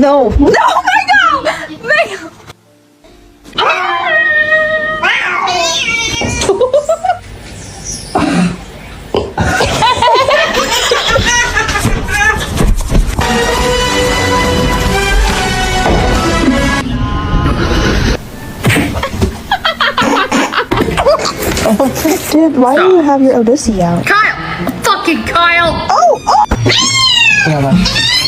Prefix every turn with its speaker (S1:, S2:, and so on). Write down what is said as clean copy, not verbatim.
S1: No. No, Mango! Mango! Dude, why do you have your Odyssey out?
S2: Kyle! Fucking Kyle!
S1: Oh!
S3: Tama.